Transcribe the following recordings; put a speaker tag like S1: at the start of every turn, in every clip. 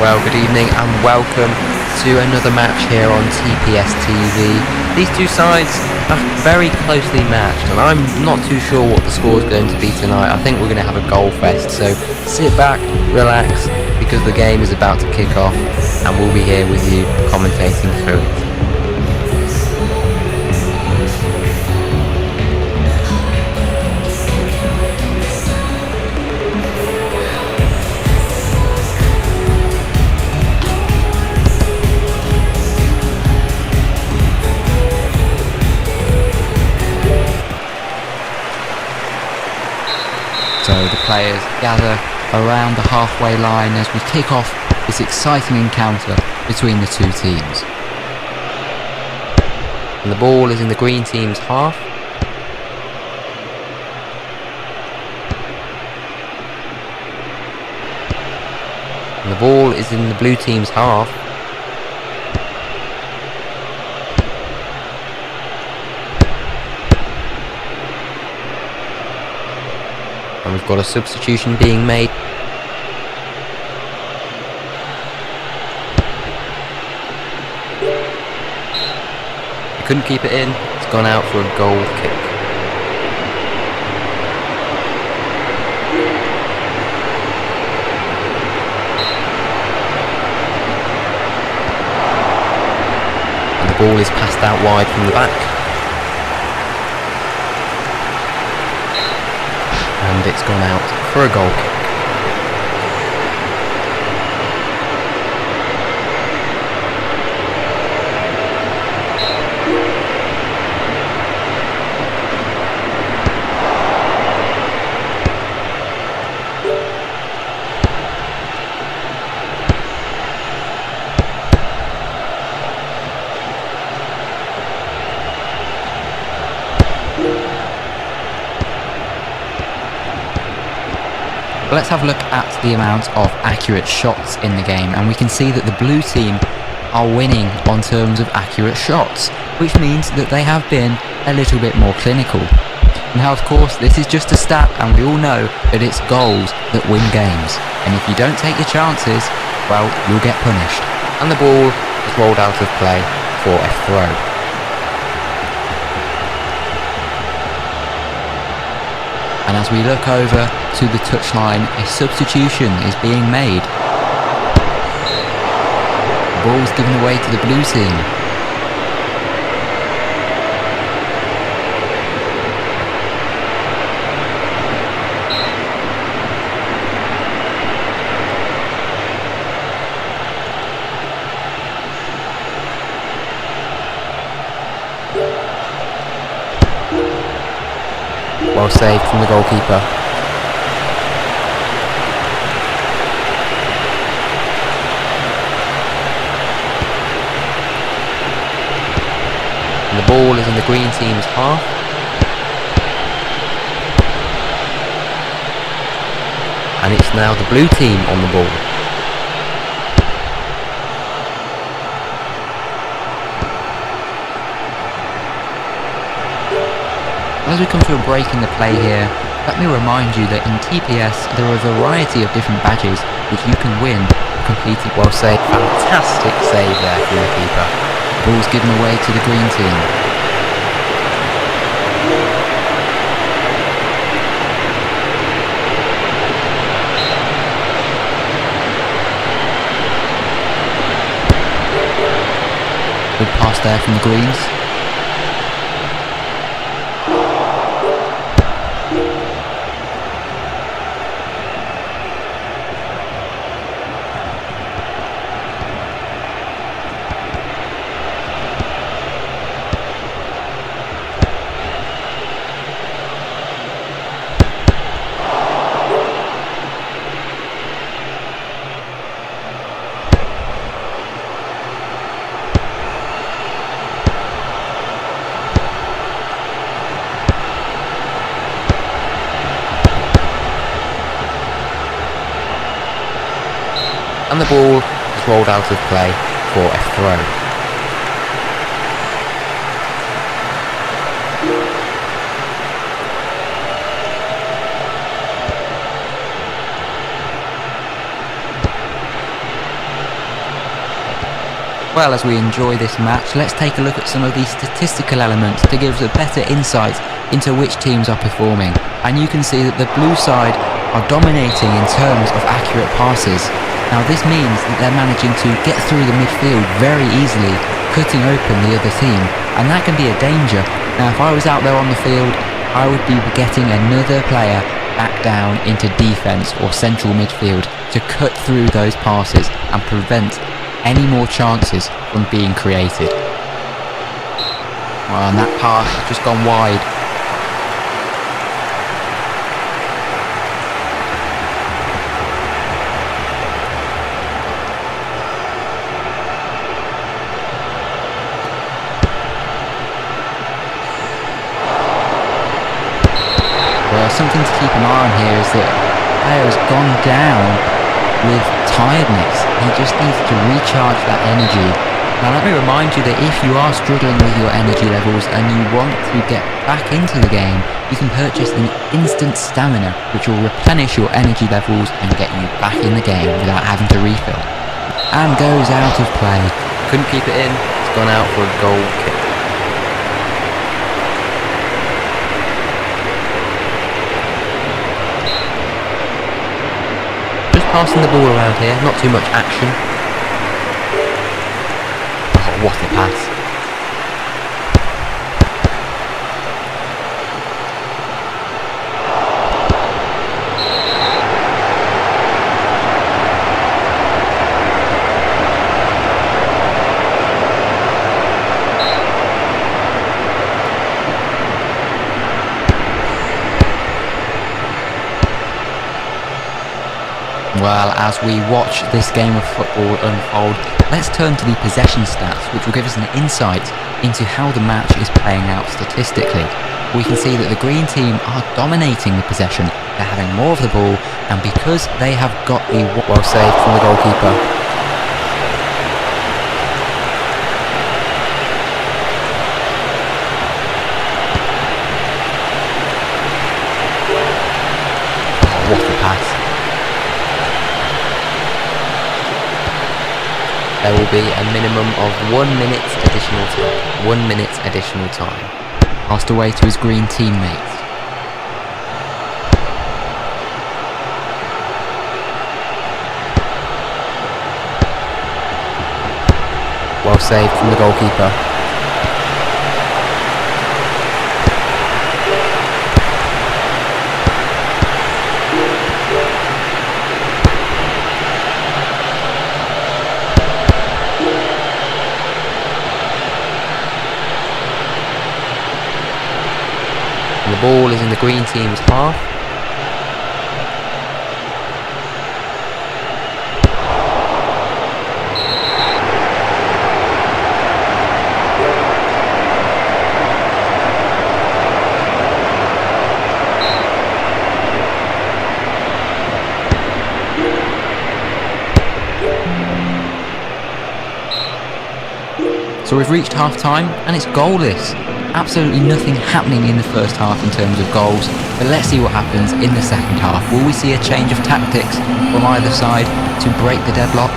S1: Well, good evening and welcome to another match here on TPS TV. These two sides are very closely matched and I'm not too sure what the score is going to be tonight. I think we're going to have a goal fest, so sit back, relax, because the game is about to kick off and we'll be here with you commentating through it. So the players gather around the halfway line as we kick off this exciting encounter between the two teams. And the ball is in the green team's half. And the ball is in the blue team's half. And we've got a substitution being made. He couldn't keep it in. It's gone out for a goal kick. And the ball is passed out wide from the back. And it's gone out for a goal kick. Let's have a look at the amount of accurate shots in the game, and we can see that the blue team are winning on terms of accurate shots, which means that they have been a little bit more clinical. Now of course this is just a stat and we all know that it's goals that win games, and if you don't take your chances, well, you'll get punished. And the ball is rolled out of play for a throw. And as we look over to the touchline, a substitution is being made. The ball's given away to the blue team. Well saved from the goalkeeper. And the ball is in the green team's half. And it's now the blue team on the ball. As we come to a break in the play here, let me remind you that in TPS there are a variety of different badges which you can win completing. Well saved, fantastic save there from the keeper. Ball's given away to the green team. Good pass there from the greens. And the ball is rolled out of play for a throw. Well, as we enjoy this match, let's take a look at some of the statistical elements to give us a better insight into which teams are performing. And you can see that the blue side are dominating in terms of accurate passes. Now this means that they're managing to get through the midfield very easily, cutting open the other team, and that can be a danger. Now if I was out there on the field, I would be getting another player back down into defence or central midfield to cut through those passes and prevent any more chances from being created. Well, and that pass has just gone wide. Well, something to keep an eye on here is that the player has gone down with tiredness. He just needs to recharge that energy. Now let me remind you that if you are struggling with your energy levels and you want to get back into the game, you can purchase an instant stamina which will replenish your energy levels and get you back in the game without having to refill. And goes out of play.
S2: Couldn't keep it in, it's gone out for a goal kick. Passing the ball around here, not too much action. Oh, what a pass.
S1: Well, as we watch this game of football unfold, let's turn to the possession stats, which will give us an insight into how the match is playing out statistically. We can see that the green team are dominating the possession, they're having more of the ball, and because they have got the
S2: well saved from the goalkeeper.
S1: Oh, what a pass.
S2: There will be a minimum of 1 minute additional time. 1 minute additional time.
S1: Passed away to his green teammates.
S2: Well saved from the goalkeeper. The ball is in the green team's half.
S1: So we've reached half time and it's goalless. Absolutely nothing happening in the first half in terms of goals, but let's see what happens in the second half. Will we see a change of tactics from either side to break the deadlock?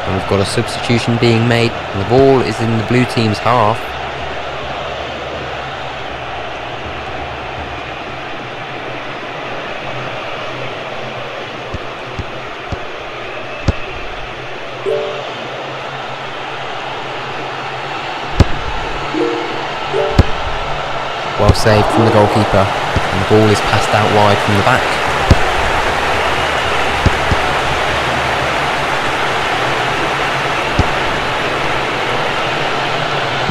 S2: And we've got a substitution being made. The ball is in the blue team's half. Well saved from the goalkeeper. And the ball is passed out wide from the back.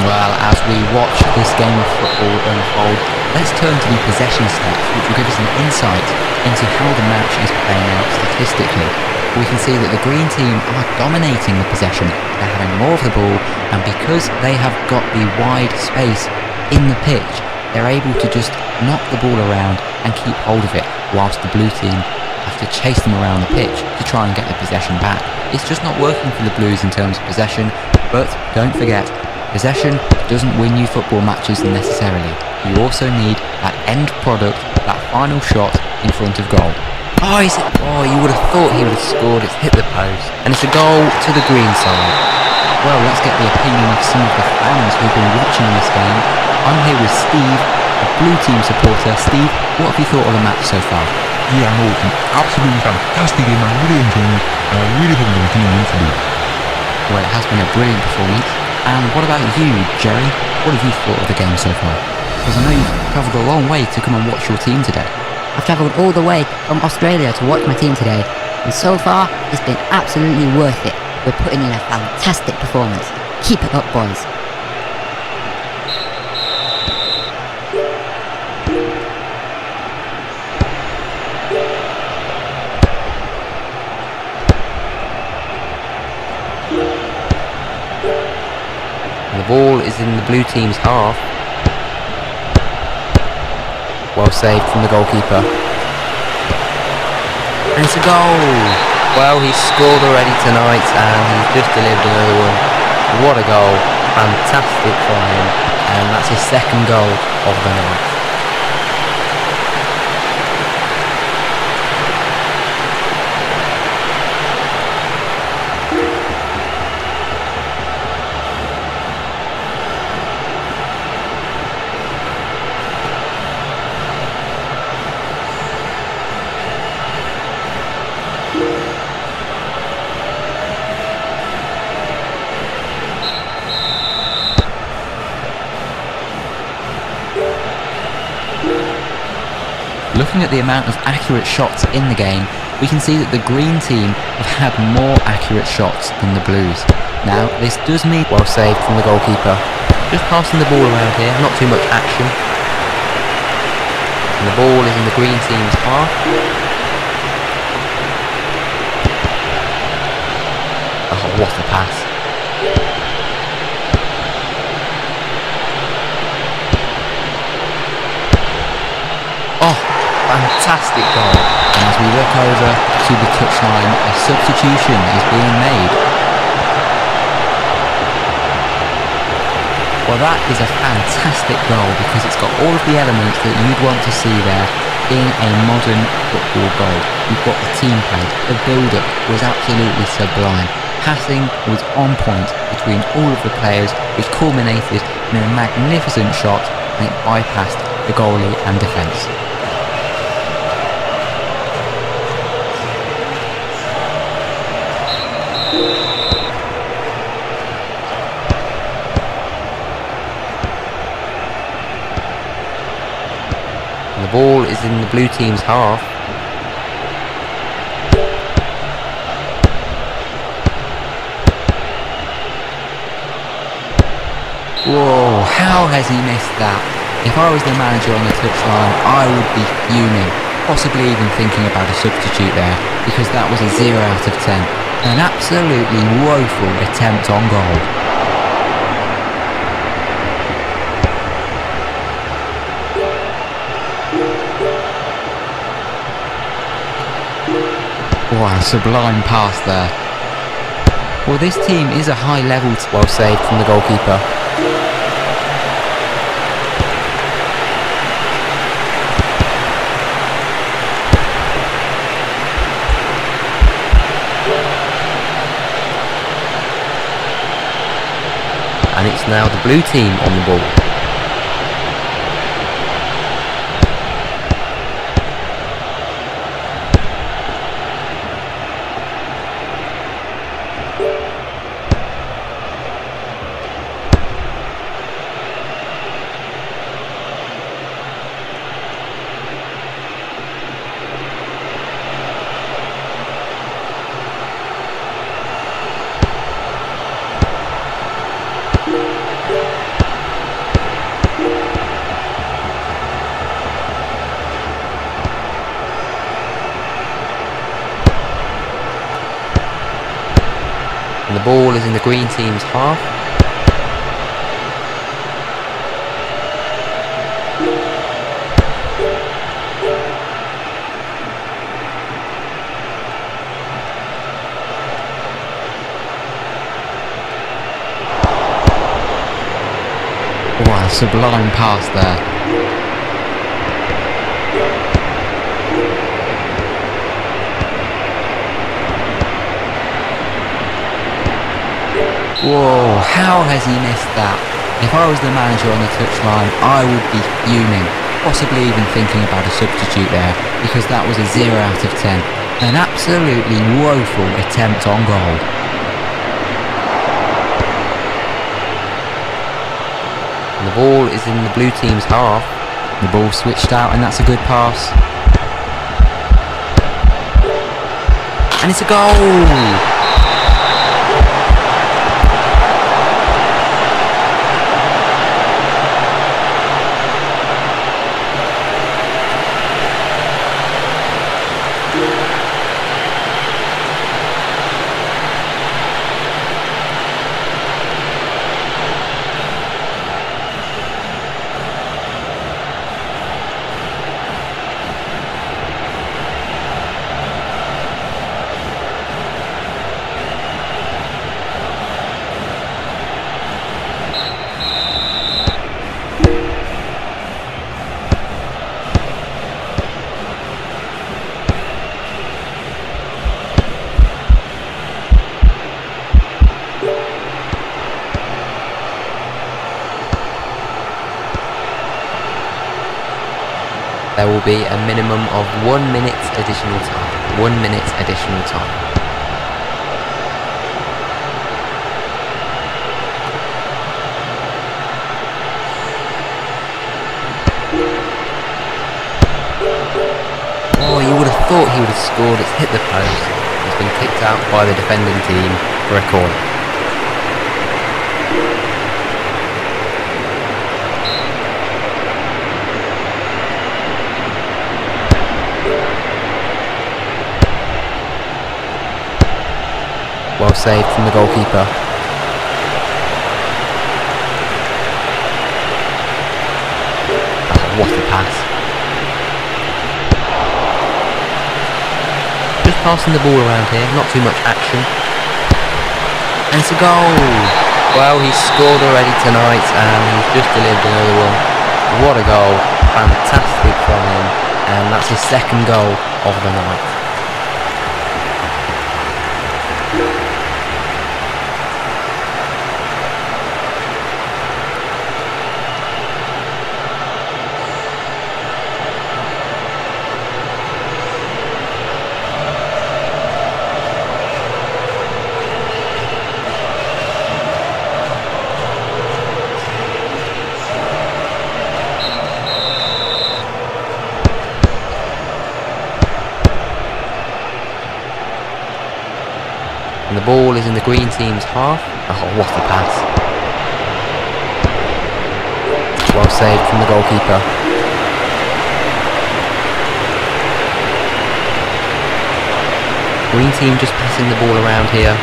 S1: Well, as we watch this game of football unfold, let's turn to the possession stats, which will give us an insight into how the match is playing out statistically. We can see that the green team are dominating the possession. They're having more of the ball, and because they have got the wide space in the pitch, they're able to just knock the ball around and keep hold of it, whilst the blue team have to chase them around the pitch to try and get the possession back. It's just not working for the Blues in terms of possession, but don't forget, possession doesn't win you football matches necessarily. You also need that end product, that final shot in front of goal. Oh, you would have thought he would have scored. It's hit the post. And it's a goal to the green side. Well, let's get the opinion of some of the fans who've been watching this game. I'm here with Steve, a blue team supporter. Steve, what have you thought of the match so far?
S3: Yeah, no, absolutely fantastic game. I really enjoyed it. I really hope we continue win today.
S1: Well, it has been a brilliant performance. And what about you, Jerry? What have you thought of the game so far? Because I know you've travelled a long way to come and watch your team today.
S4: I've travelled all the way from Australia to watch my team today, and so far it's been absolutely worth it. We're putting in a fantastic performance. Keep it up, boys.
S2: And the ball is in the blue team's half. Well saved from the goalkeeper. And it's a goal! Well, he's scored already tonight and he's just delivered another one. What a goal. Fantastic for him. And that's his second goal of the night.
S1: Looking at the amount of accurate shots in the game, we can see that the green team have had more accurate shots than the blues. Now, this does mean...
S2: Well saved from the goalkeeper. Just passing the ball around here, not too much action. And the ball is in the green team's half. Oh, what a pass.
S1: Oh, fantastic goal. And as we look over to the touchline, a substitution is being made. Well, that is a fantastic goal because it's got all of the elements that you'd want to see there in a modern football goal. You've got the team play, the build-up was absolutely sublime. Passing was on point between all of the players, which culminated in a magnificent shot and it bypassed the goalie and defence.
S2: And the ball is in the blue team's half.
S1: Whoa, how has he missed that? If I was the manager on the touchline, I would be fuming, possibly even thinking about a substitute there, because that was a 0 out of 10. An absolutely woeful attempt on goal. Wow, sublime pass there. Well, this team is a high level...
S2: Well saved from the goalkeeper. And it's now the blue team on the ball. ball is in the green team's half.
S1: Wow, sublime pass there. Whoa, how has he missed that? If I was the manager on the touchline, I would be fuming, possibly even thinking about a substitute there, because that was a 0 out of 10. An absolutely woeful attempt on goal.
S2: And the ball is in the blue team's half.
S1: The ball switched out and that's a good pass.
S2: And it's a goal! There will be a minimum of 1 minute additional time. 1 minute additional time. Oh, you would have thought he would have scored. It's hit the post. It's been kicked out by the defending team for a corner. Well saved from the goalkeeper. Oh, what a pass. Just passing the ball around here, not too much action. And it's a goal! Well, he's scored already tonight and he's just delivered another one. What a goal. Fantastic from him. And that's his second goal of the night. And the ball is in the green team's half. Oh, what a pass. Well saved from the goalkeeper. Green team just passing the ball around here.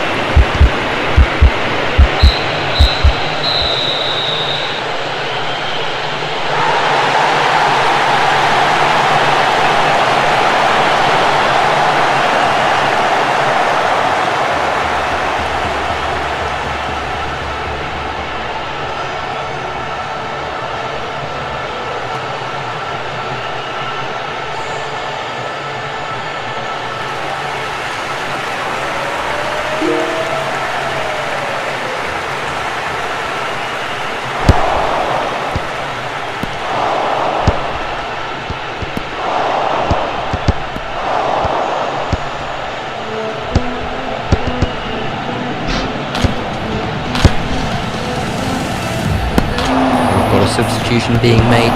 S2: Substitution being made